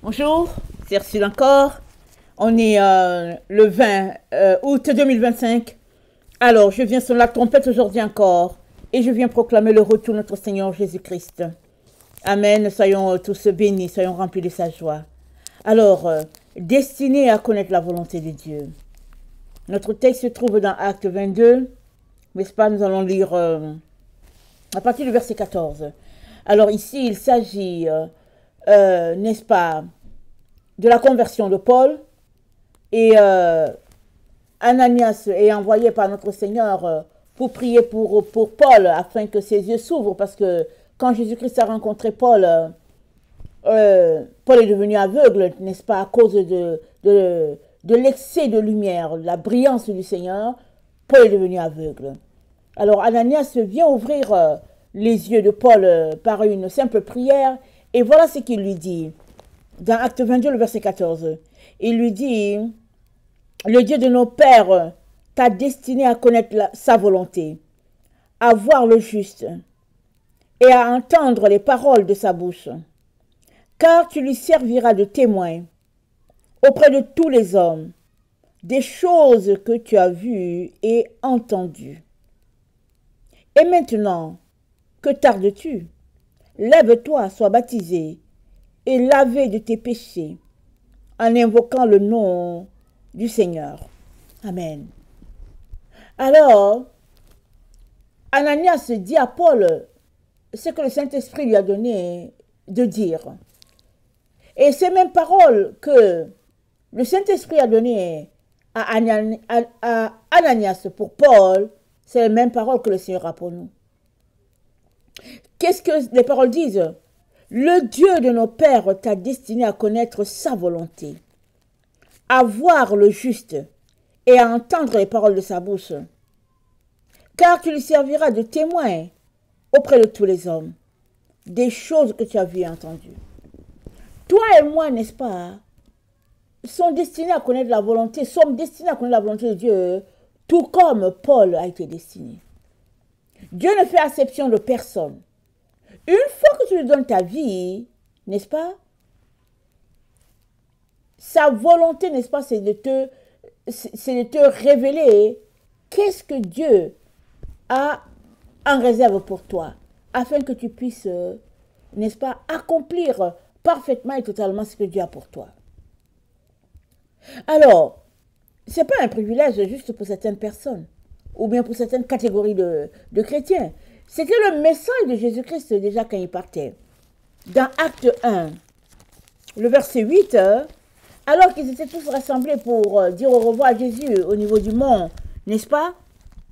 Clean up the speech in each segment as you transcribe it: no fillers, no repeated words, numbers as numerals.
Bonjour, c'est Ursule encore. On est le 20 août 2025. Alors, je viens sur la trompette aujourd'hui encore et je viens proclamer le retour de notre Seigneur Jésus-Christ. Amen. Soyons tous bénis, soyons remplis de sa joie. Alors, destinés à connaître la volonté de Dieu. Notre texte se trouve dans Acte 22, n'est-ce pas? Nous allons lire à partir du verset 14. Alors ici, il s'agit, n'est-ce pas, de la conversion de Paul. Et Ananias est envoyé par notre Seigneur pour prier pour Paul afin que ses yeux s'ouvrent, parce que quand Jésus-Christ a rencontré Paul, Paul est devenu aveugle, n'est-ce pas, à cause de l'excès de lumière, la brillance du Seigneur. Paul est devenu aveugle. Alors Ananias vient ouvrir les yeux de Paul par une simple prière, et voilà ce qu'il lui dit. Dans Acte 22, le verset 14, il lui dit: le Dieu de nos pères t'a destiné à connaître sa volonté, à voir le juste et à entendre les paroles de sa bouche, car tu lui serviras de témoin auprès de tous les hommes des choses que tu as vues et entendues. Et maintenant, que tardes-tu? Lève-toi, sois baptisé et lavé de tes péchés en invoquant le nom du Seigneur. Amen. Alors, Ananias dit à Paul ce que le Saint-Esprit lui a donné de dire. Et ces mêmes paroles que le Saint-Esprit a données à Ananias pour Paul, c'est les mêmes paroles que le Seigneur a pour nous. Qu'est-ce que les paroles disent? Le Dieu de nos pères t'a destiné à connaître sa volonté, à voir le juste et à entendre les paroles de sa bouche, car tu lui serviras de témoin auprès de tous les hommes des choses que tu as vues et entendues. Toi et moi, n'est-ce pas, sommes destinés à connaître la volonté, de Dieu, tout comme Paul a été destiné. Dieu ne fait exception de personne. Une fois que tu lui donnes ta vie, n'est-ce pas, sa volonté, n'est-ce pas, c'est de te révéler qu'est-ce que Dieu a en réserve pour toi, afin que tu puisses, n'est-ce pas, accomplir parfaitement et totalement ce que Dieu a pour toi. Alors, ce n'est pas un privilège juste pour certaines personnes, ou bien pour certaines catégories de chrétiens. C'était le message de Jésus-Christ déjà quand il partait. Dans Acte 1, le verset 8, alors qu'ils étaient tous rassemblés pour dire au revoir à Jésus au niveau du mont, n'est-ce pas?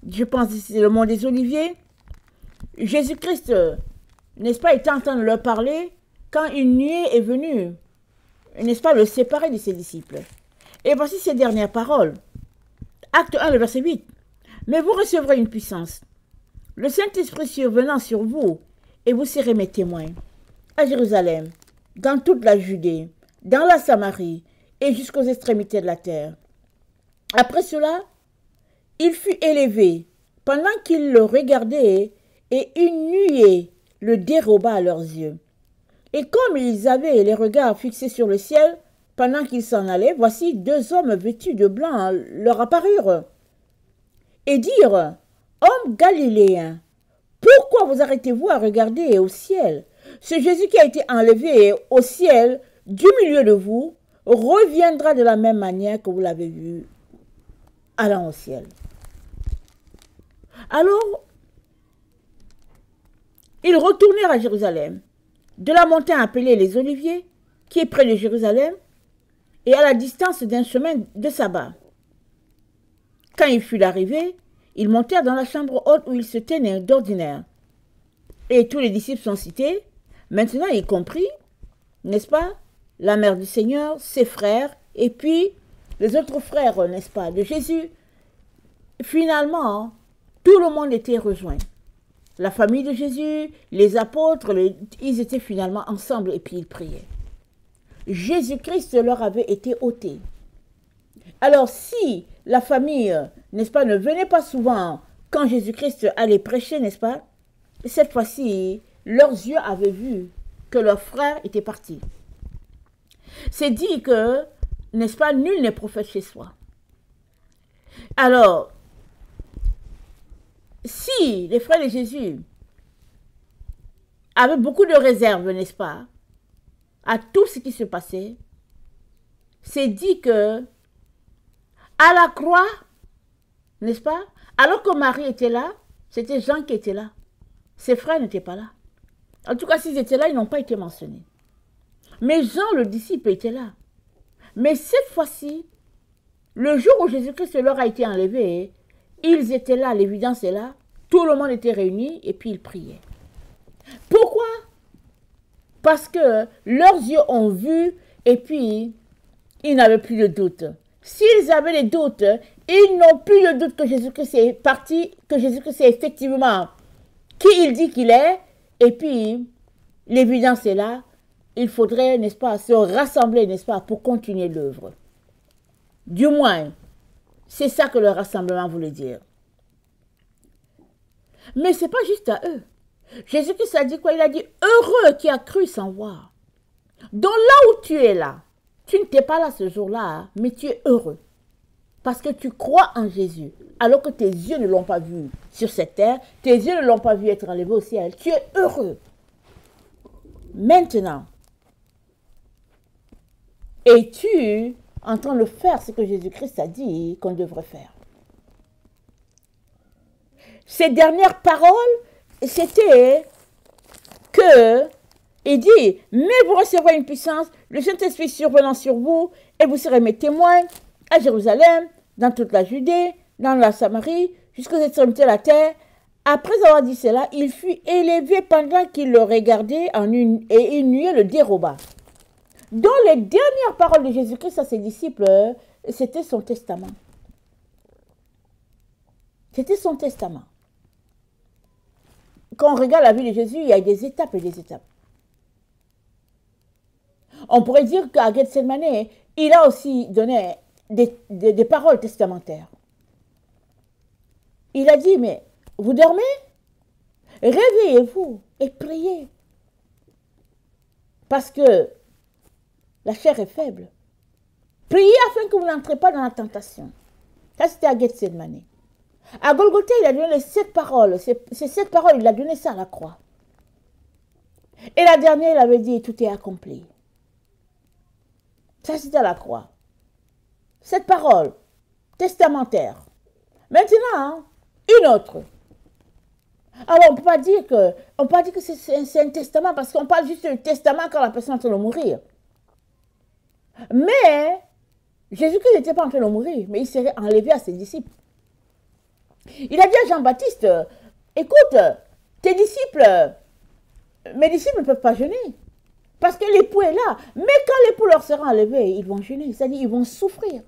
Je pense que c'est le mont des Oliviers. Jésus-Christ, n'est-ce pas, était en train de leur parler quand une nuée est venue, n'est-ce pas, le séparer de ses disciples. Et voici ces dernières paroles. Acte 1, le verset 8. Mais vous recevrez une puissance, le Saint-Esprit survenant sur vous, et vous serez mes témoins, à Jérusalem, dans toute la Judée, dans la Samarie, et jusqu'aux extrémités de la terre. Après cela, il fut élevé, pendant qu'ils le regardaient, et une nuée le déroba à leurs yeux. Et comme ils avaient les regards fixés sur le ciel, pendant qu'ils s'en allaient, voici deux hommes vêtus de blanc leur apparurent, et dirent: Hommes galiléens, pourquoi vous arrêtez-vous à regarder au ciel? Ce Jésus qui a été enlevé au ciel du milieu de vous reviendra de la même manière que vous l'avez vu allant au ciel. Alors, ils retournèrent à Jérusalem, de la montagne appelée les Oliviers, qui est près de Jérusalem, et à la distance d'un chemin de sabbat. Quand il fut arrivé, ils montèrent dans la chambre haute où ils se tenaient d'ordinaire. Et tous les disciples sont cités. Maintenant, y compris, n'est-ce pas, la mère du Seigneur, ses frères, et puis les autres frères, n'est-ce pas, de Jésus. Finalement, tout le monde était rejoint. La famille de Jésus, les apôtres, ils étaient finalement ensemble et puis ils priaient. Jésus-Christ leur avait été ôté. Alors si la famille, n'est-ce pas, ne venait pas souvent quand Jésus-Christ allait prêcher, n'est-ce pas, cette fois-ci, leurs yeux avaient vu que leur frère était parti. C'est dit que, n'est-ce pas, nul n'est prophète chez soi. Alors, si les frères de Jésus avaient beaucoup de réserves, n'est-ce pas, à tout ce qui se passait, c'est dit que à la croix, n'est-ce pas, alors que Marie était là, c'était Jean qui était là. Ses frères n'étaient pas là. En tout cas, s'ils étaient là, ils n'ont pas été mentionnés. Mais Jean, le disciple, était là. Mais cette fois-ci, le jour où Jésus-Christ leur a été enlevé, ils étaient là, l'évidence est là, tout le monde était réuni et puis ils priaient. Pourquoi? Parce que leurs yeux ont vu et puis ils n'avaient plus de doute. S'ils avaient des doutes, ils n'ont plus de doute que Jésus-Christ est parti, que Jésus-Christ est effectivement qui il dit qu'il est, et puis l'évidence est là. Il faudrait, n'est-ce pas, se rassembler, n'est-ce pas, pour continuer l'œuvre. Du moins, c'est ça que le rassemblement voulait dire. Mais ce n'est pas juste à eux. Jésus-Christ a dit quoi? Il a dit, heureux qui a cru sans voir. Donc là où tu es là, tu n'étais pas là ce jour-là, mais tu es heureux. Parce que tu crois en Jésus, alors que tes yeux ne l'ont pas vu sur cette terre, tes yeux ne l'ont pas vu être enlevé au ciel. Tu es heureux. Maintenant, es-tu en train de faire ce que Jésus-Christ a dit qu'on devrait faire? Ces dernières paroles, c'était que, il dit, mais vous recevrez une puissance, le Saint-Esprit survenant sur vous, et vous serez mes témoins à Jérusalem, dans toute la Judée, dans la Samarie, jusqu'aux extrémités de la terre. Après avoir dit cela, il fut élevé pendant qu'il le regardait et une nuée le déroba. Dans les dernières paroles de Jésus-Christ à ses disciples, c'était son testament. C'était son testament. Quand on regarde la vie de Jésus, il y a des étapes et des étapes. On pourrait dire qu'à Gethsemane, il a aussi donné des paroles testamentaires. Il a dit, mais vous dormez? Réveillez-vous et priez. Parce que la chair est faible. Priez afin que vous n'entrez pas dans la tentation. Ça, c'était à Gethsemane. À Golgotha, il a donné les 7 paroles. Ces 7 paroles, il a donné ça à la croix. Et la dernière, il avait dit, tout est accompli. Ça, c'était à la croix. 7 paroles testamentaires. Maintenant, une autre. Alors, on ne peut pas dire que c'est un testament, parce qu'on parle juste du testament quand la personne est en train de mourir. Mais, Jésus-Christ n'était pas en train de mourir, mais il serait enlevé à ses disciples. Il a dit à Jean-Baptiste, écoute, tes disciples, mes disciples ne peuvent pas jeûner, parce que l'époux est là. Mais quand l'époux leur sera enlevé, ils vont jeûner, c'est-à-dire ils vont souffrir.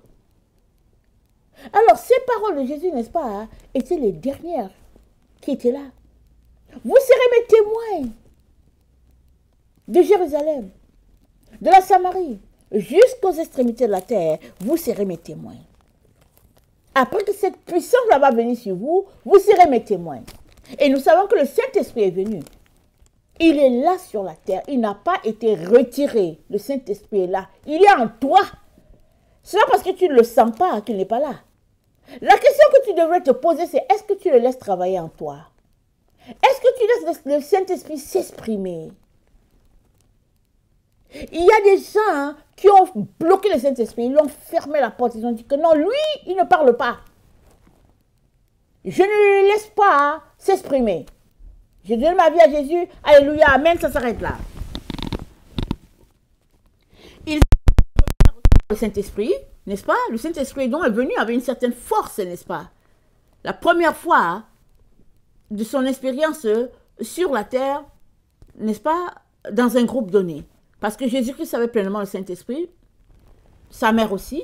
Alors, ces paroles de Jésus, n'est-ce pas, hein, étaient les dernières qui étaient là. Vous serez mes témoins de Jérusalem, de la Samarie, jusqu'aux extrémités de la terre, vous serez mes témoins. Après que cette puissance-là va venir sur vous, vous serez mes témoins. Et nous savons que le Saint-Esprit est venu. Il est là sur la terre. Il n'a pas été retiré. Le Saint-Esprit est là. Il est en toi. Ce n'est pas parce que tu ne le sens pas qu'il n'est pas là. La question que tu devrais te poser, c'est est-ce que tu le laisses travailler en toi? Est-ce que tu laisses le Saint-Esprit s'exprimer? Il y a des gens qui ont bloqué le Saint-Esprit, ils lui ont fermé la porte, ils ont dit que non, lui, il ne parle pas. Je ne le laisse pas s'exprimer. Je donne ma vie à Jésus, alléluia, amen, ça s'arrête là. Il le Saint-Esprit, n'est-ce pas? Le Saint-Esprit donc est venu avec une certaine force, n'est-ce pas? La première fois de son expérience sur la terre, n'est-ce pas, dans un groupe donné. Parce que Jésus-Christ avait pleinement le Saint-Esprit, sa mère aussi.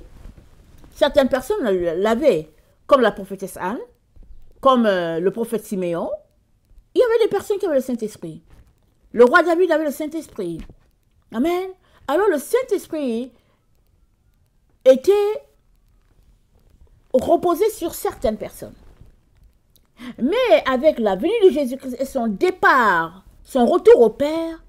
Certaines personnes l'avaient, comme la prophétesse Anne, comme le prophète Siméon. Il y avait des personnes qui avaient le Saint-Esprit. Le roi David avait le Saint-Esprit. Amen. Alors le Saint-Esprit était reposé sur certaines personnes. Mais avec la venue de Jésus-Christ et son départ, son retour au Père,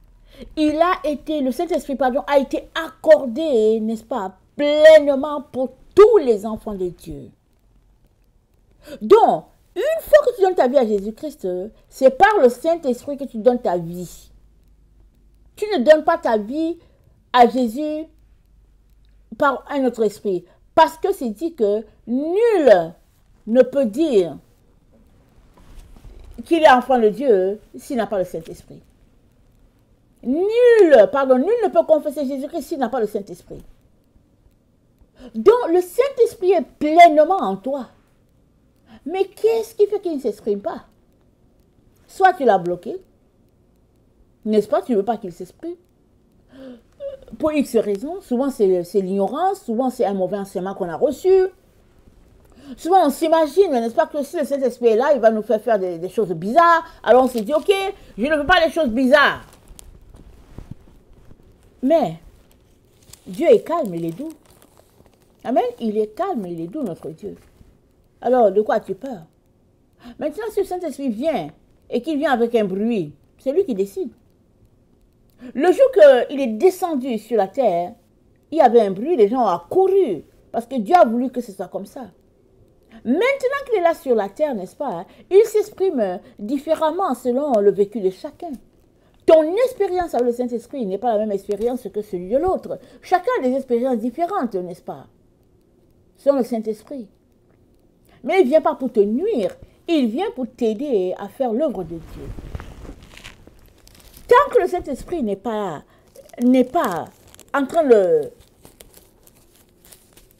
le Saint-Esprit, pardon, a été accordé, n'est-ce pas, pleinement pour tous les enfants de Dieu. Donc, une fois que tu donnes ta vie à Jésus-Christ, c'est par le Saint-Esprit que tu donnes ta vie. Tu ne donnes pas ta vie à Jésus par un autre esprit. Parce que c'est dit que nul ne peut dire qu'il est enfant de Dieu s'il n'a pas le Saint-Esprit. Nul ne peut confesser Jésus-Christ s'il n'a pas le Saint-Esprit. Donc, le Saint-Esprit est pleinement en toi. Mais qu'est-ce qui fait qu'il ne s'exprime pas? Soit tu l'as bloqué, n'est-ce pas? Tu ne veux pas qu'il s'exprime. Pour X raisons, souvent c'est l'ignorance, souvent c'est un mauvais enseignement qu'on a reçu. Souvent on s'imagine, n'est-ce pas, que si le Saint-Esprit est là, il va nous faire des choses bizarres. Alors on se dit, ok, je ne veux pas des choses bizarres. Mais Dieu est calme, il est doux. Amen. Il est calme, il est doux, notre Dieu. Alors, de quoi as-tu peur? Maintenant, si le Saint-Esprit vient et qu'il vient avec un bruit, c'est lui qui décide. Le jour qu'il est descendu sur la terre, il y avait un bruit, les gens ont accouru parce que Dieu a voulu que ce soit comme ça. Maintenant qu'il est là sur la terre, n'est-ce pas, il s'exprime différemment selon le vécu de chacun. Ton expérience avec le Saint-Esprit n'est pas la même expérience que celui de l'autre. Chacun a des expériences différentes, n'est-ce pas, selon le Saint-Esprit. Mais il ne vient pas pour te nuire, il vient pour t'aider à faire l'œuvre de Dieu. Tant que le Saint-Esprit n'est pas en train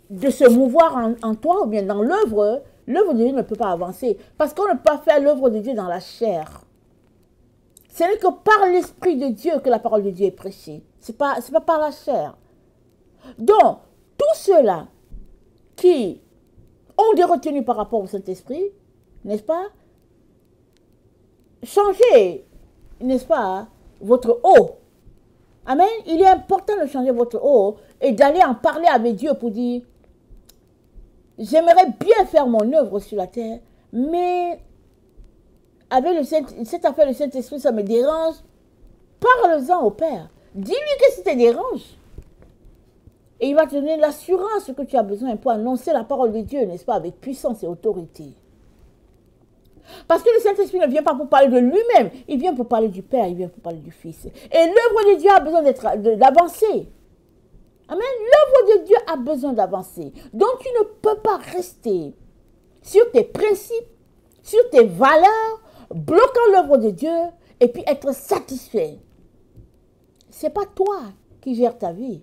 de se mouvoir en toi ou bien dans l'œuvre de Dieu ne peut pas avancer. Parce qu'on ne peut pas faire l'œuvre de Dieu dans la chair. Ce n'est que par l'Esprit de Dieu que la parole de Dieu est prêchée. Ce n'est pas par la chair. Donc, tous ceux-là qui ont des retenues par rapport au Saint-Esprit, n'est-ce pas? Changez, n'est-ce pas, votre eau. Amen. Il est important de changer votre eau et d'aller en parler avec Dieu pour dire, j'aimerais bien faire mon œuvre sur la terre, mais avec cette affaire du Saint-Esprit, ça me dérange. Parle-en au Père. Dis-lui que ça te dérange. Et il va te donner l'assurance que tu as besoin pour annoncer la parole de Dieu, n'est-ce pas, avec puissance et autorité. Parce que le Saint-Esprit ne vient pas pour parler de lui-même, il vient pour parler du Père, il vient pour parler du Fils. Et l'œuvre de Dieu a besoin d'avancer. Amen. L'œuvre de Dieu a besoin d'avancer. Donc tu ne peux pas rester sur tes principes, sur tes valeurs, bloquant l'œuvre de Dieu et puis être satisfait. Ce n'est pas toi qui gères ta vie,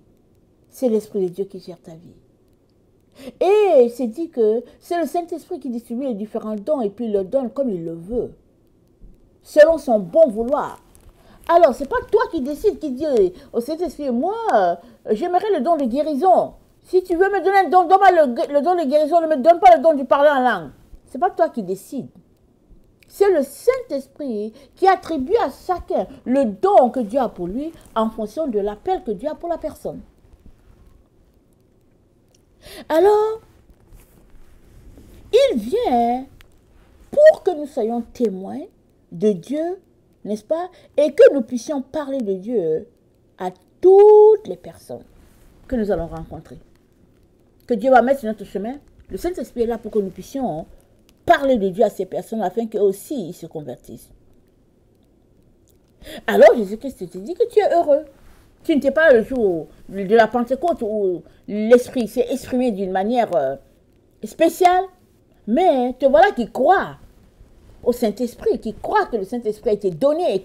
c'est l'Esprit de Dieu qui gère ta vie. Et c'est dit que c'est le Saint-Esprit qui distribue les différents dons et puis il le donne comme il le veut, selon son bon vouloir. Alors, ce n'est pas toi qui décides, qui dit au Saint-Esprit, moi, j'aimerais le don de guérison. Si tu veux me donner un don, donne-moi le don de guérison, ne me donne pas le don du parler en langue. Ce n'est pas toi qui décides. C'est le Saint-Esprit qui attribue à chacun le don que Dieu a pour lui en fonction de l'appel que Dieu a pour la personne. Alors, il vient pour que nous soyons témoins de Dieu, n'est-ce pas? Et que nous puissions parler de Dieu à toutes les personnes que nous allons rencontrer. Que Dieu va mettre sur notre chemin. Le Saint-Esprit est là pour que nous puissions parler de Dieu à ces personnes afin qu'eux aussi ils se convertissent. Alors Jésus-Christ te dit que tu es heureux. Tu n'étais pas le jour de la Pentecôte où l'Esprit s'est exprimé d'une manière spéciale, mais te voilà qui croit au Saint-Esprit, qui croit que le Saint-Esprit a été donné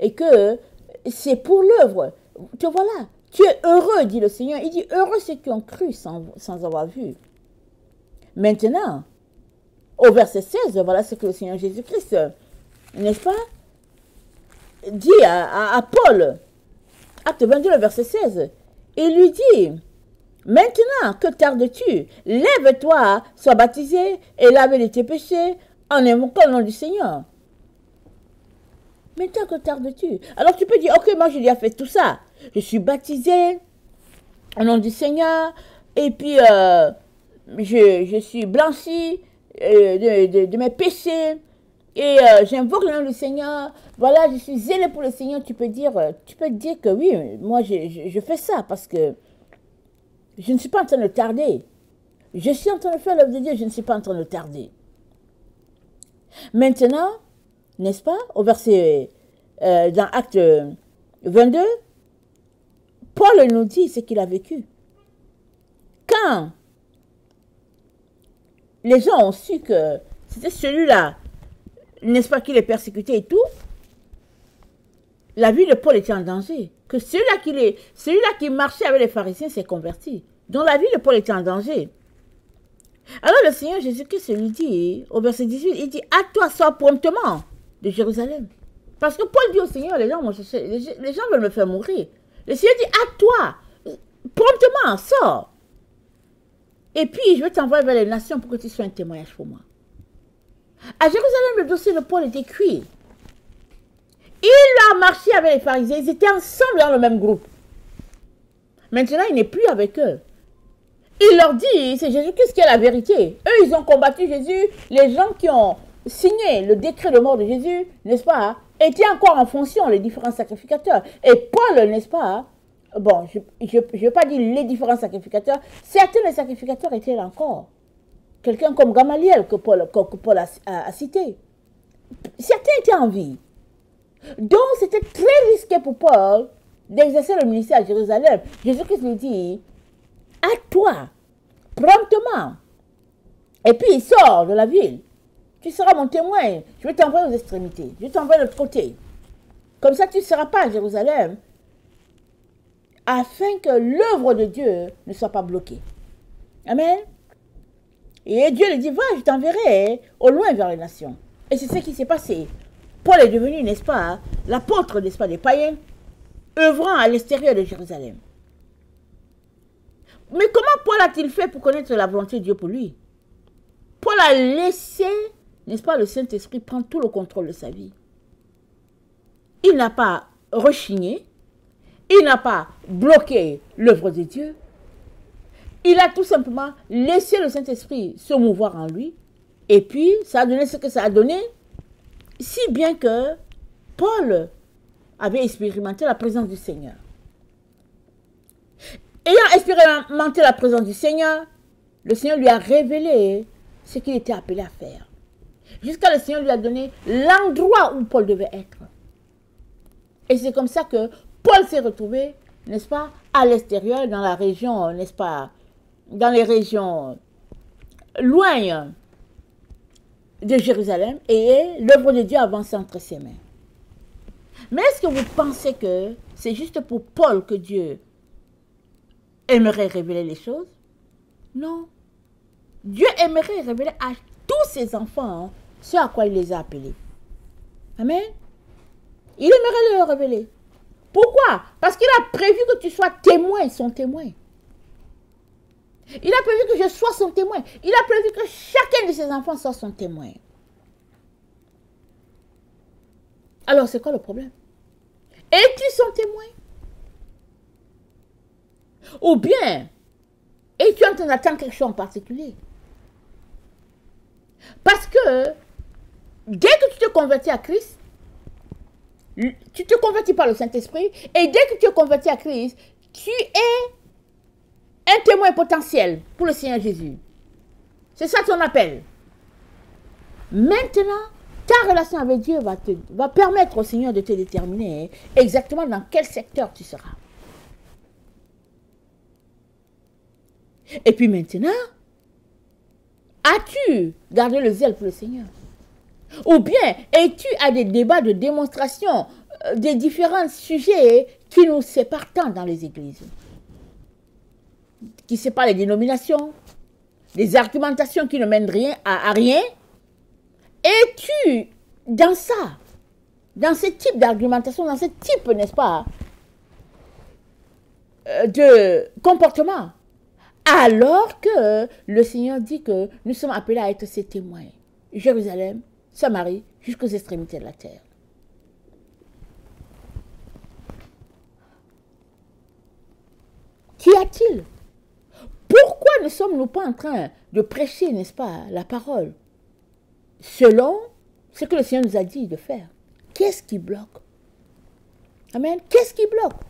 et que c'est pour l'œuvre. Te voilà, tu es heureux, dit le Seigneur. Il dit, heureux ceux qui ont cru sans avoir vu. Maintenant, au verset 16, voilà ce que le Seigneur Jésus-Christ, n'est-ce pas, dit à Paul, acte 22, le verset 16. Il lui dit, maintenant, que tardes-tu? Lève-toi, sois baptisé et lave de tes péchés en invoquant le nom du Seigneur. Maintenant, que tardes-tu? Alors tu peux dire, ok, moi j'ai déjà fait tout ça. Je suis baptisé au nom du Seigneur et puis je suis blanchi de mes péchés et j'invoque le nom du Seigneur, voilà, je suis zélé pour le Seigneur, tu peux dire que oui, moi je fais ça parce que je ne suis pas en train de tarder. Je suis en train de faire l'œuvre de Dieu, je ne suis pas en train de tarder. Maintenant, n'est-ce pas, au verset, dans Acte 22, Paul nous dit ce qu'il a vécu. Quand les gens ont su que c'était celui-là, n'est-ce pas, qui les persécutait et tout, la vie de Paul était en danger. Que celui-là qui marchait avec les pharisiens s'est converti. Donc la vie de Paul était en danger. Alors le Seigneur Jésus-Christ lui dit, au verset 18, il dit, à toi, sors promptement de Jérusalem. Parce que Paul dit au Seigneur, les gens veulent me faire mourir. Le Seigneur dit, à toi, promptement, sors. Et puis, je vais t'envoyer vers les nations pour que tu sois un témoignage pour moi. À Jérusalem, le dossier de Paul était cuit. Il a marché avec les pharisiens, ils étaient ensemble dans le même groupe. Maintenant, il n'est plus avec eux. Il leur dit, c'est Jésus-Christ qui est la vérité. Eux, ils ont combattu Jésus. Les gens qui ont signé le décret de mort de Jésus, n'est-ce pas, étaient encore en fonction, les différents sacrificateurs. Et Paul, n'est-ce pas, bon, je ne vais pas dire les différents sacrificateurs, certains des sacrificateurs étaient là encore. Quelqu'un comme Gamaliel que Paul a cité. Certains étaient en vie. Donc, c'était très risqué pour Paul d'exercer le ministère à Jérusalem. Jésus-Christ lui dit, à toi, promptement. Et puis il sort de la ville. Tu seras mon témoin. Je vais t'envoyer aux extrémités. Je vais t'envoyer de l'autre côté. Comme ça, tu ne seras pas à Jérusalem. Afin que l'œuvre de Dieu ne soit pas bloquée. Amen. Et Dieu lui dit, va, je t'enverrai au loin vers les nations. Et c'est ce qui s'est passé. Paul est devenu, n'est-ce pas, l'apôtre, n'est-ce pas, des païens, œuvrant à l'extérieur de Jérusalem. Mais comment Paul a-t-il fait pour connaître la volonté de Dieu pour lui? Paul a laissé, n'est-ce pas, le Saint-Esprit prendre tout le contrôle de sa vie. Il n'a pas rechigné, il n'a pas bloqué l'œuvre de Dieu. Il a tout simplement laissé le Saint-Esprit se mouvoir en lui. Et puis, ça a donné ce que ça a donné, si bien que Paul avait expérimenté la présence du Seigneur. Ayant expérimenté la présence du Seigneur, le Seigneur lui a révélé ce qu'il était appelé à faire. Jusqu'à le Seigneur lui a donné l'endroit où Paul devait être. Et c'est comme ça que Paul s'est retrouvé, n'est-ce pas, à l'extérieur, dans la région, n'est-ce pas, dans les régions loin de Jérusalem, et l'œuvre de Dieu avançait entre ses mains. Mais est-ce que vous pensez que c'est juste pour Paul que Dieu aimerait révéler les choses? Non. Dieu aimerait révéler à tous ses enfants ce à quoi il les a appelés. Amen. Il aimerait le révéler. Pourquoi? Parce qu'il a prévu que tu sois témoin, son témoin. Il a prévu que je sois son témoin. Il a prévu que chacun de ses enfants soit son témoin. Alors, c'est quoi le problème? Es-tu son témoin? Ou bien, es-tu en train d'attendre quelque chose en particulier? Parce que, dès que tu te convertis à Christ, tu te convertis par le Saint-Esprit, et dès que tu te convertis à Christ, tu es un témoin potentiel pour le Seigneur Jésus. C'est ça ton appel. Maintenant, ta relation avec Dieu va permettre au Seigneur de te déterminer exactement dans quel secteur tu seras. Et puis maintenant, as-tu gardé le zèle pour le Seigneur? Ou bien es-tu à des débats de démonstration des différents sujets qui nous séparent tant dans les églises? Qui séparent les dénominations, des argumentations qui ne mènent rien à rien? Es-tu dans ça, dans ce type d'argumentation, dans ce type, n'est-ce pas, de comportement? Alors que le Seigneur dit que nous sommes appelés à être ses témoins. Jérusalem, Samarie, jusqu'aux extrémités de la terre. Qu'y a-t-il? Pourquoi ne sommes-nous pas en train de prêcher, n'est-ce pas, la parole selon ce que le Seigneur nous a dit de faire. Qu'est-ce qui bloque? Amen. Qu'est-ce qui bloque?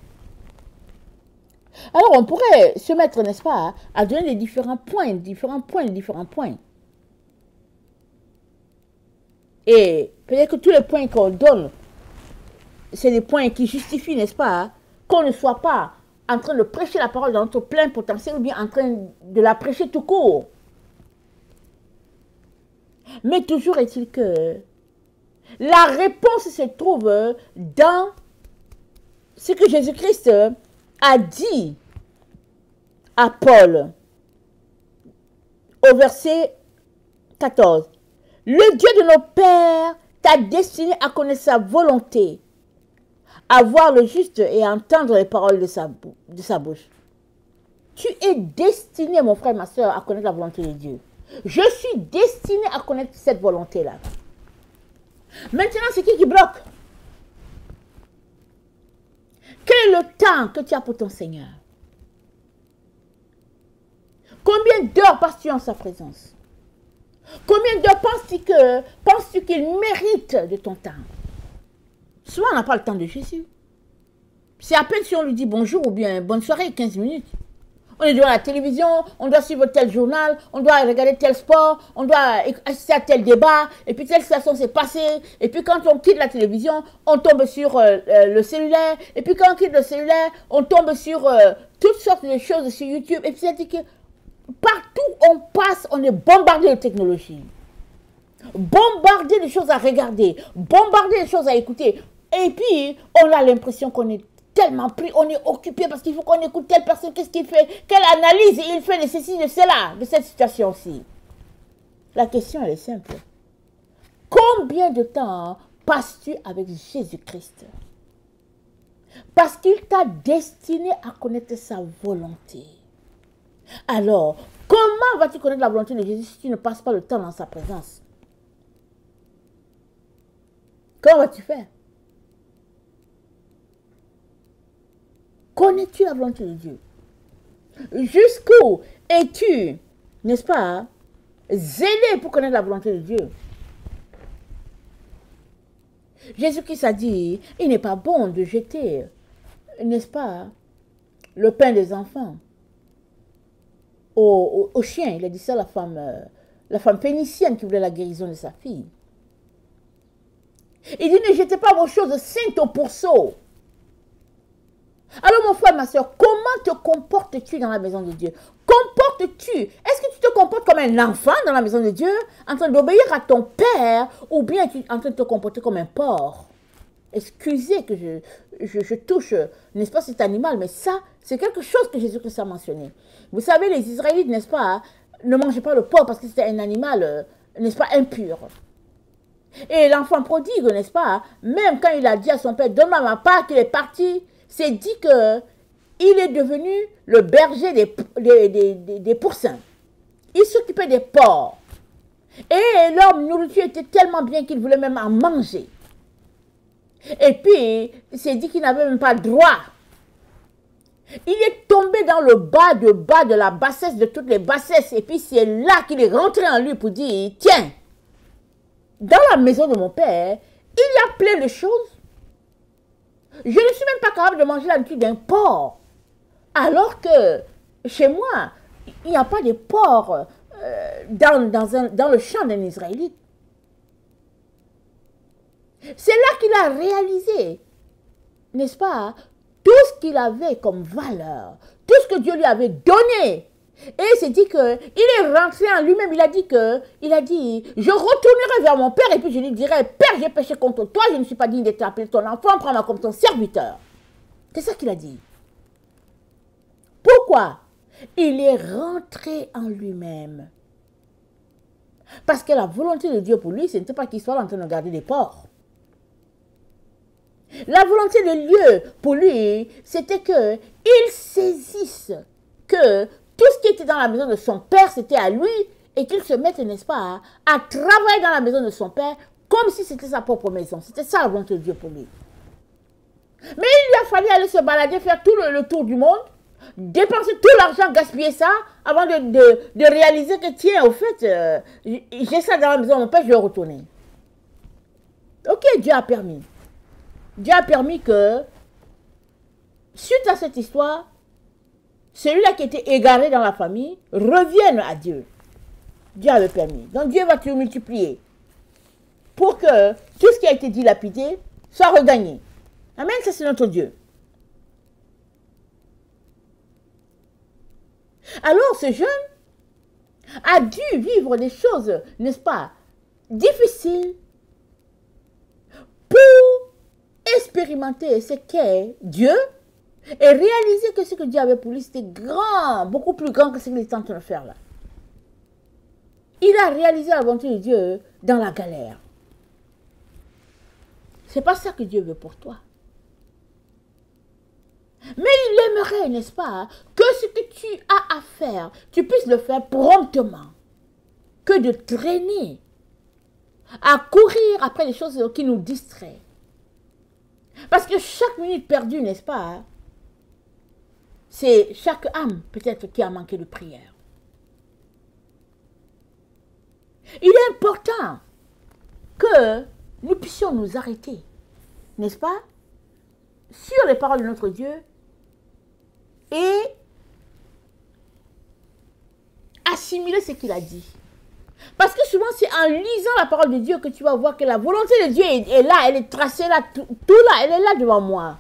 Alors, on pourrait se mettre, n'est-ce pas, à donner les différents points. Et peut-être que tous les points qu'on donne, c'est des points qui justifient, n'est-ce pas, qu'on ne soit pas en train de prêcher la parole dans notre plein potentiel ou bien en train de la prêcher tout court. Mais toujours est-il que la réponse se trouve dans ce que Jésus-Christ a dit à Paul au verset 14. Le Dieu de nos pères t'a destiné à connaître sa volonté, à voir le juste et à entendre les paroles de sa bouche. Tu es destiné, mon frère, ma soeur, à connaître la volonté de Dieu. Je suis destiné à connaître cette volonté-là. Maintenant, c'est qui bloque? Quel est le temps que tu as pour ton Seigneur? Combien d'heures passes-tu en sa présence? Combien d'heures penses-tu qu'il mérite de ton temps? Souvent, on n'a pas le temps de Jésus. C'est à peine si on lui dit bonjour ou bien bonne soirée, 15 minutes. On est devant la télévision, on doit suivre tel journal, on doit regarder tel sport, on doit assister à tel débat, et puis telle situation s'est passée, et puis quand on quitte la télévision, on tombe sur le cellulaire, et puis quand on quitte le cellulaire, on tombe sur toutes sortes de choses sur YouTube, et puis c'est-à-dire que partout où on passe, on est bombardé de technologies, bombardé de choses à regarder, bombardé de choses à écouter, et puis on a l'impression qu'on est tellement pris, on est occupé parce qu'il faut qu'on écoute telle personne, qu'est-ce qu'il fait, quelle analyse il fait de ceci, de cela, de cette situation-ci. La question, elle est simple. Combien de temps passes-tu avec Jésus-Christ? Parce qu'il t'a destiné à connaître sa volonté. Alors, comment vas-tu connaître la volonté de Jésus si tu ne passes pas le temps dans sa présence? Comment vas-tu faire? Connais-tu la volonté de Dieu? Jusqu'où es-tu, n'est-ce pas, zélé pour connaître la volonté de Dieu? Jésus-Christ a dit, il n'est pas bon de jeter, n'est-ce pas, le pain des enfants aux chiens. Il a dit ça à la femme phénicienne qui voulait la guérison de sa fille. Il dit, ne jetez pas vos choses saintes au pourceau. Alors mon frère, ma soeur, comment te comportes-tu dans la maison de Dieu? Comportes-tu? Est-ce que tu te comportes comme un enfant dans la maison de Dieu, en train d'obéir à ton père, ou bien tu es en train de te comporter comme un porc? Excusez que je touche, n'est-ce pas, cet animal, mais ça, c'est quelque chose que Jésus-Christ a mentionné. Vous savez, les Israélites, n'est-ce pas, ne mangeaient pas le porc parce que c'était un animal, n'est-ce pas, impur. Et l'enfant prodigue, n'est-ce pas, même quand il a dit à son père, donne-moi ma part, qu'il est parti, c'est dit qu'il est devenu le berger des pourcins. Il s'occupait des porcs. Et leur nourriture était tellement bien qu'il voulait même en manger. Et puis, c'est dit qu'il n'avait même pas droit. Il est tombé dans le bas de la bassesse de toutes les bassesses. Et puis, c'est là qu'il est rentré en lui pour dire, tiens, dans la maison de mon père, il y a plein de choses. Je ne suis même pas capable de manger la nourriture d'un porc. Alors que chez moi, il n'y a pas de porc dans le champ d'un Israélite. C'est là qu'il a réalisé, n'est-ce pas, tout ce qu'il avait comme valeur, tout ce que Dieu lui avait donné. Et il s'est dit qu'il est rentré en lui-même, il a dit, je retournerai vers mon père et puis je lui dirai, Père, j'ai péché contre toi, je ne suis pas digne d'être appelé ton enfant, prends-moi comme ton serviteur. C'est ça qu'il a dit. Pourquoi? Il est rentré en lui-même. Parce que la volonté de Dieu pour lui, ce n'était pas qu'il soit en train de garder des porcs. La volonté de Dieu pour lui, c'était qu'il saisisse que tout ce qui était dans la maison de son père, c'était à lui, et qu'il se mette, n'est-ce pas, à travailler dans la maison de son père, comme si c'était sa propre maison. C'était ça la volonté de Dieu pour lui. Mais il lui a fallu aller se balader, faire tout le tour du monde, dépenser tout l'argent, gaspiller ça, avant de réaliser que, tiens, au fait, j'ai ça dans la maison de mon père, je vais retourner. Ok, Dieu a permis. Dieu a permis que, suite à cette histoire, celui-là qui était égaré dans la famille revienne à Dieu. Dieu avait permis. Donc Dieu va te multiplier pour que tout ce qui a été dilapidé soit regagné. Amen, ça c'est notre Dieu. Alors ce jeune a dû vivre des choses, n'est-ce pas, difficiles pour expérimenter ce qu'est Dieu et réaliser que ce que Dieu avait pour lui, c'était grand, beaucoup plus grand que ce qu'il était en train de faire là. Il a réalisé la volonté de Dieu dans la galère. C'est pas ça que Dieu veut pour toi. Mais il aimerait, n'est-ce pas, que ce que tu as à faire, tu puisses le faire promptement. Que de traîner à courir après les choses qui nous distraient. Parce que chaque minute perdue, n'est-ce pas, c'est chaque âme peut-être qui a manqué de prière. Il est important que nous puissions nous arrêter, n'est-ce pas, sur les paroles de notre Dieu et assimiler ce qu'il a dit. Parce que souvent, c'est en lisant la parole de Dieu que tu vas voir que la volonté de Dieu est là, elle est tracée là, tout là, elle est là devant moi.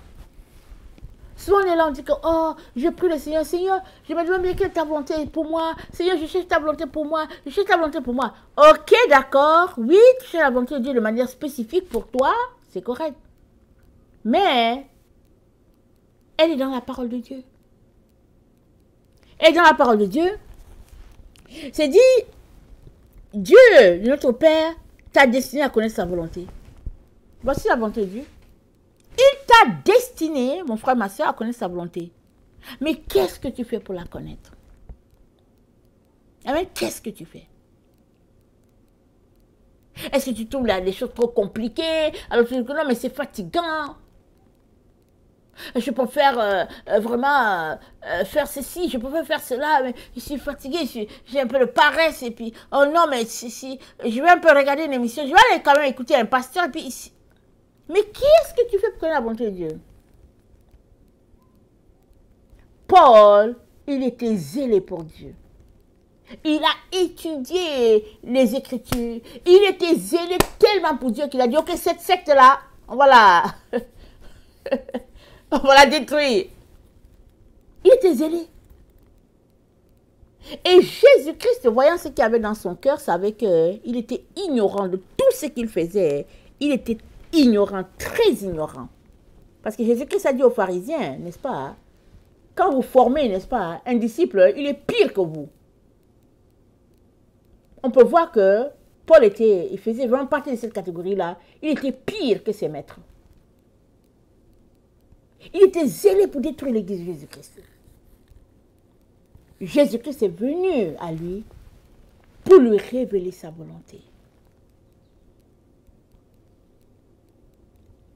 Souvent, on est là, on dit que, oh, je prie le Seigneur, Seigneur, je me demande bien quelle est ta volonté pour moi. Seigneur, je cherche ta volonté pour moi, je cherche ta volonté pour moi. Ok, d'accord, oui, tu cherches la volonté de Dieu de manière spécifique pour toi, c'est correct. Mais, elle est dans la parole de Dieu. Elle est dans la parole de Dieu. C'est dit, Dieu, notre Père, t'a destiné à connaître sa volonté. Voici la volonté de Dieu. Il t'a destiné, mon frère, ma soeur, à connaître sa volonté. Mais qu'est-ce que tu fais pour la connaître? Amen. Qu'est-ce que tu fais? Est-ce que tu trouves les choses trop compliquées? Alors tu dis que non, mais c'est fatigant. Je peux faire vraiment faire ceci, je peux faire cela, mais je suis fatiguée, j'ai un peu de paresse, et puis, oh non, mais si, je vais un peu regarder une émission, je vais aller quand même écouter un pasteur, et puis ici. Mais qu'est-ce que tu fais pour connaître la bonté de Dieu? Paul, il était zélé pour Dieu. Il a étudié les Écritures. Il était zélé tellement pour Dieu qu'il a dit, ok, cette secte-là, on va la détruire. Il était zélé. Et Jésus-Christ, voyant ce qu'il y avait dans son cœur, savait qu'il était ignorant de tout ce qu'il faisait. Il était ignorant, très ignorant. Parce que Jésus-Christ a dit aux pharisiens, n'est-ce pas, quand vous formez, n'est-ce pas, un disciple, il est pire que vous. On peut voir que Paul il faisait vraiment partie de cette catégorie-là. Il était pire que ses maîtres. Il était zélé pour détruire l'église de Jésus-Christ. Jésus-Christ est venu à lui pour lui révéler sa volonté.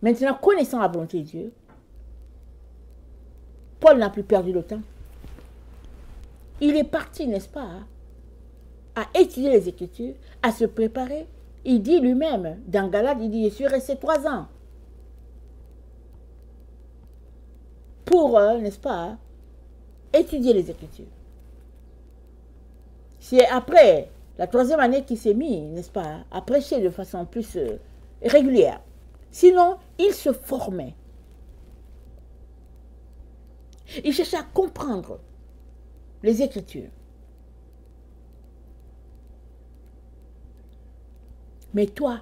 Maintenant, connaissant la volonté de Dieu, Paul n'a plus perdu le temps. Il est parti, n'est-ce pas, à étudier les Écritures, à se préparer. Il dit lui-même, dans Galates, il dit, je suis resté 3 ans pour, n'est-ce pas, étudier les Écritures. C'est après la 3e année qu'il s'est mis, n'est-ce pas, à prêcher de façon plus régulière. Sinon, il se formait. Il cherchait à comprendre les Écritures. Mais toi,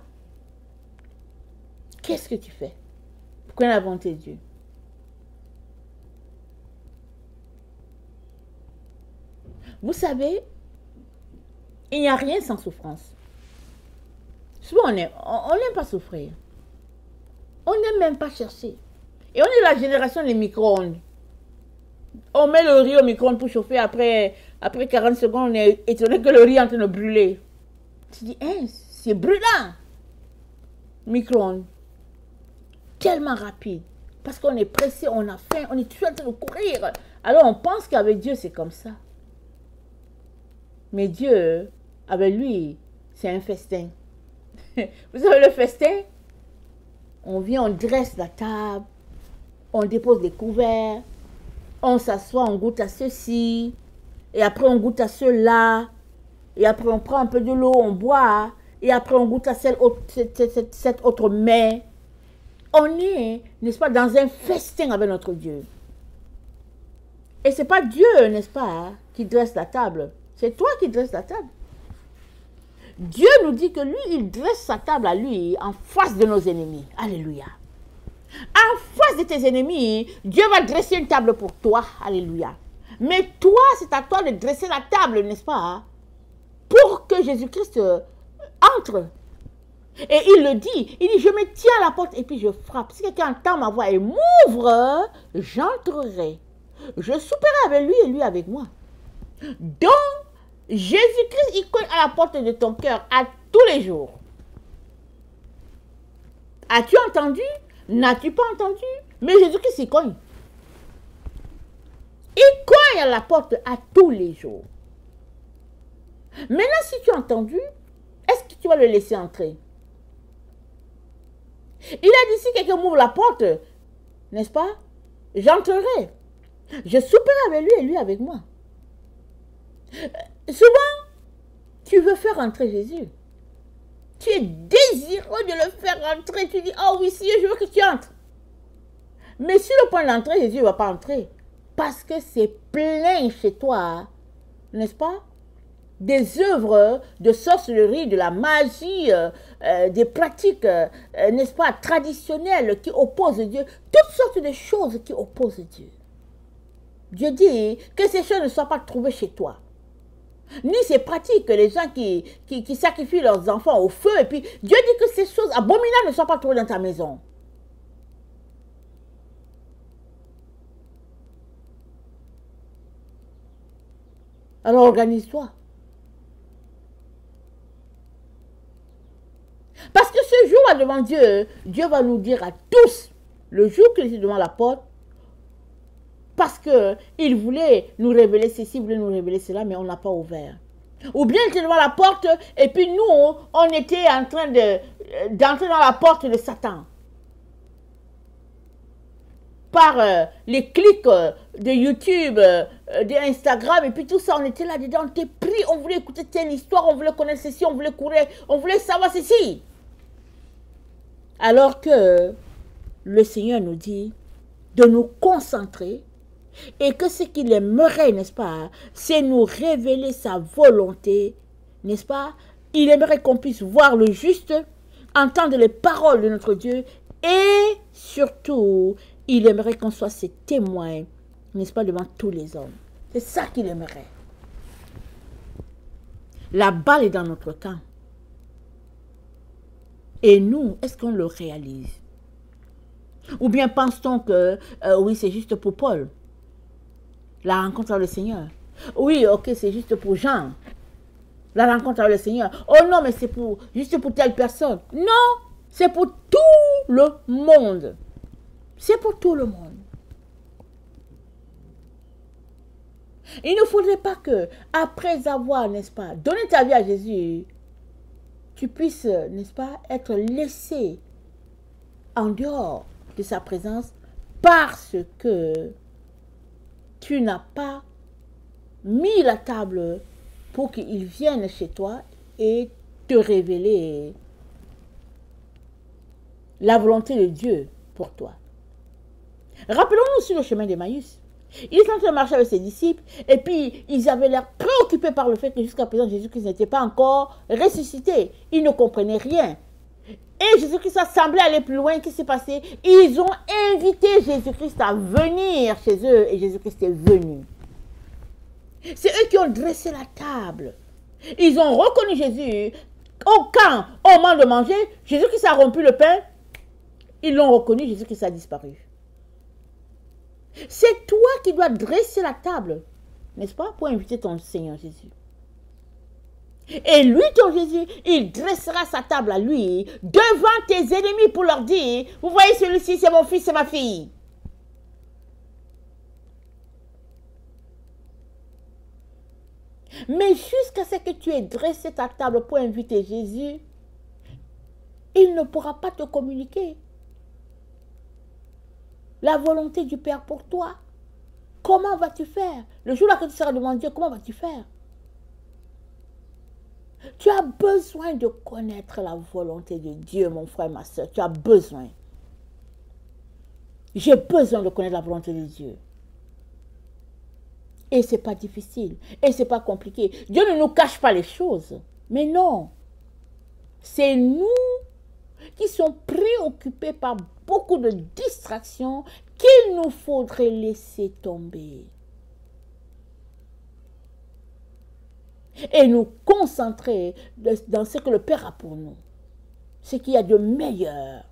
qu'est-ce que tu fais pour connaître la volonté de Dieu? Vous savez, il n'y a rien sans souffrance. Souvent, on n'aime pas souffrir. On n'aime même pas chercher. Et on est la génération des micro-ondes. On met le riz au micro-ondes pour chauffer. Après 40 secondes, on est étonné que le riz est en train de brûler. Tu dis, hein, c'est brûlant. Micro-ondes. Tellement rapide. Parce qu'on est pressé, on a faim, on est toujours en train de courir. Alors on pense qu'avec Dieu, c'est comme ça. Mais Dieu, avec lui, c'est un festin. Vous savez le festin? On vient, on dresse la table, on dépose des couverts, on s'assoit, on goûte à ceci, et après on goûte à cela, et après on prend un peu de l'eau, on boit, et après on goûte à cette autre mets. On est, n'est-ce pas, dans un festin avec notre Dieu. Et ce n'est pas Dieu, n'est-ce pas, qui dresse la table. C'est toi qui dresses la table. Dieu nous dit que lui, il dresse sa table à lui en face de nos ennemis. Alléluia. En face de tes ennemis, Dieu va dresser une table pour toi. Alléluia. Mais toi, c'est à toi de dresser la table, n'est-ce pas, pour que Jésus-Christ entre. Et il le dit, il dit, je me tiens à la porte et puis je frappe. Si quelqu'un entend ma voix et m'ouvre, j'entrerai. Je souperai avec lui et lui avec moi. Donc, Jésus-Christ, il cogne à la porte de ton cœur à tous les jours. As-tu entendu? N'as-tu pas entendu? Mais Jésus-Christ, il cogne. Il cogne à la porte à tous les jours. Maintenant, si tu as entendu, est-ce que tu vas le laisser entrer? Il a dit, si quelqu'un m'ouvre la porte, n'est-ce pas? J'entrerai. Je souperai avec lui et lui avec moi. Souvent, tu veux faire entrer Jésus. Tu es désireux de le faire entrer. Tu dis, oh oui, Seigneur, je veux que tu entres. Mais sur le point d'entrer, Jésus ne va pas entrer. Parce que c'est plein chez toi, n'est-ce pas? Des œuvres de sorcellerie, de la magie, des pratiques, n'est-ce pas, traditionnelles qui opposent Dieu. Toutes sortes de choses qui opposent Dieu. Dieu dit que ces choses ne soient pas trouvées chez toi. Ni ces pratiques, les gens qui sacrifient leurs enfants au feu. Et puis Dieu dit que ces choses abominables ne soient pas trouvées dans ta maison. Alors organise-toi. Parce que ce jour devant Dieu, Dieu va nous dire à tous, le jour qu'il était devant la porte, parce qu'il voulait nous révéler ceci, il voulait nous révéler cela, mais on n'a pas ouvert. Ou bien il était devant la porte, et puis nous, on était en train d'entrer dans la porte de Satan. Par les clics de YouTube, d'Instagram, et puis tout ça, on était là-dedans, on était pris, on voulait écouter telle histoire, on voulait connaître ceci, on voulait courir, on voulait savoir ceci. Alors que le Seigneur nous dit de nous concentrer et que ce qu'il aimerait, n'est-ce pas, c'est nous révéler sa volonté, n'est-ce pas? Il aimerait qu'on puisse voir le juste, entendre les paroles de notre Dieu et surtout, il aimerait qu'on soit ses témoins, n'est-ce pas, devant tous les hommes. C'est ça qu'il aimerait. La balle est dans notre camp. Et nous, est-ce qu'on le réalise? Ou bien pense-t-on que, oui, c'est juste pour Paul, la rencontre avec le Seigneur. Oui, ok, c'est juste pour Jean, la rencontre avec le Seigneur. Oh non, mais c'est juste pour telle personne. Non, c'est pour tout le monde. C'est pour tout le monde. Il ne faudrait pas que, après avoir, n'est-ce pas, donné ta vie à Jésus, tu puisses, n'est-ce pas, être laissé en dehors de sa présence parce que tu n'as pas mis la table pour qu'il vienne chez toi et te révéler la volonté de Dieu pour toi. Rappelons-nous sur le chemin d'Emmaüs. Il est en train de marcher avec ses disciples et puis ils avaient l'air préoccupés par le fait que jusqu'à présent Jésus-Christ n'était pas encore ressuscité. Ils ne comprenaient rien. Et Jésus-Christ a semblé aller plus loin. Qu'est-ce qui s'est passé? Ils ont invité Jésus-Christ à venir chez eux et Jésus-Christ est venu. C'est eux qui ont dressé la table. Ils ont reconnu Jésus. Quand, au moment de manger, Jésus-Christ a rompu le pain. Ils l'ont reconnu, Jésus-Christ a disparu. C'est toi qui dois dresser la table, n'est-ce pas, pour inviter ton Seigneur Jésus. Et lui, ton Jésus, il dressera sa table à lui, devant tes ennemis pour leur dire, vous voyez celui-ci, c'est mon fils, c'est ma fille. Mais jusqu'à ce que tu aies dressé ta table pour inviter Jésus, il ne pourra pas te communiquer. la volonté du Père pour toi. Comment vas-tu faire? Le jour-là que tu seras devant Dieu, comment vas-tu faire? Tu as besoin de connaître la volonté de Dieu, mon frère, ma soeur. Tu as besoin. J'ai besoin de connaître la volonté de Dieu. Et ce n'est pas difficile. Et ce n'est pas compliqué. Dieu ne nous cache pas les choses. Mais non. C'est nous qui sommes préoccupés par beaucoup de distractions qu'il nous faudrait laisser tomber. Et nous concentrer dans ce que le Père a pour nous. Ce qu'il y a de meilleur.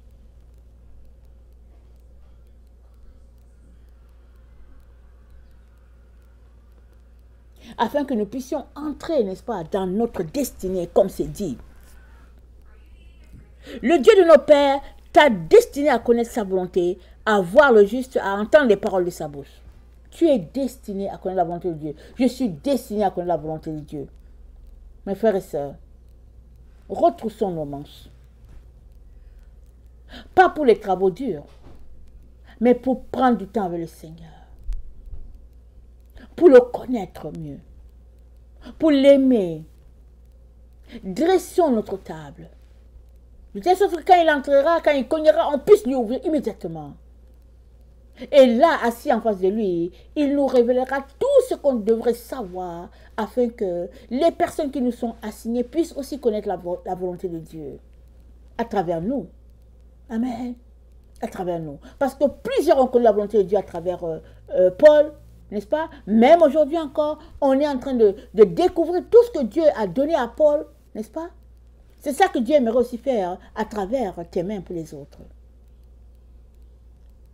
Afin que nous puissions entrer, n'est-ce pas, dans notre destinée, comme c'est dit. Le Dieu de nos pères t'a destiné à connaître sa volonté, à voir le juste, à entendre les paroles de sa bouche. Tu es destiné à connaître la volonté de Dieu. Je suis destiné à connaître la volonté de Dieu. Mes frères et sœurs, retroussons nos manches. Pas pour les travaux durs, mais pour prendre du temps avec le Seigneur. Pour le connaître mieux. Pour l'aimer. Dressons notre table. De telle sorte que quand il entrera, quand il cognera, on puisse lui ouvrir immédiatement. Et là, assis en face de lui, il nous révélera tout ce qu'on devrait savoir afin que les personnes qui nous sont assignées puissent aussi connaître la volonté de Dieu à travers nous. Amen. À travers nous. Parce que plusieurs ont connu la volonté de Dieu à travers Paul, n'est-ce pas? Même aujourd'hui encore, on est en train de découvrir tout ce que Dieu a donné à Paul, n'est-ce pas? C'est ça que Dieu aimerait aussi faire à travers tes mains pour les autres.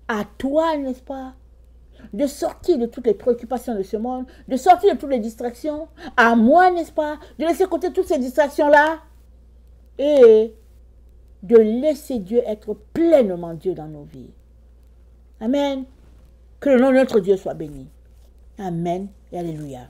À toi, n'est-ce pas, de sortir de toutes les préoccupations de ce monde, de sortir de toutes les distractions. À moi, n'est-ce pas, de laisser de côté toutes ces distractions-là et de laisser Dieu être pleinement Dieu dans nos vies. Amen. Que le nom de notre Dieu soit béni. Amen et alléluia.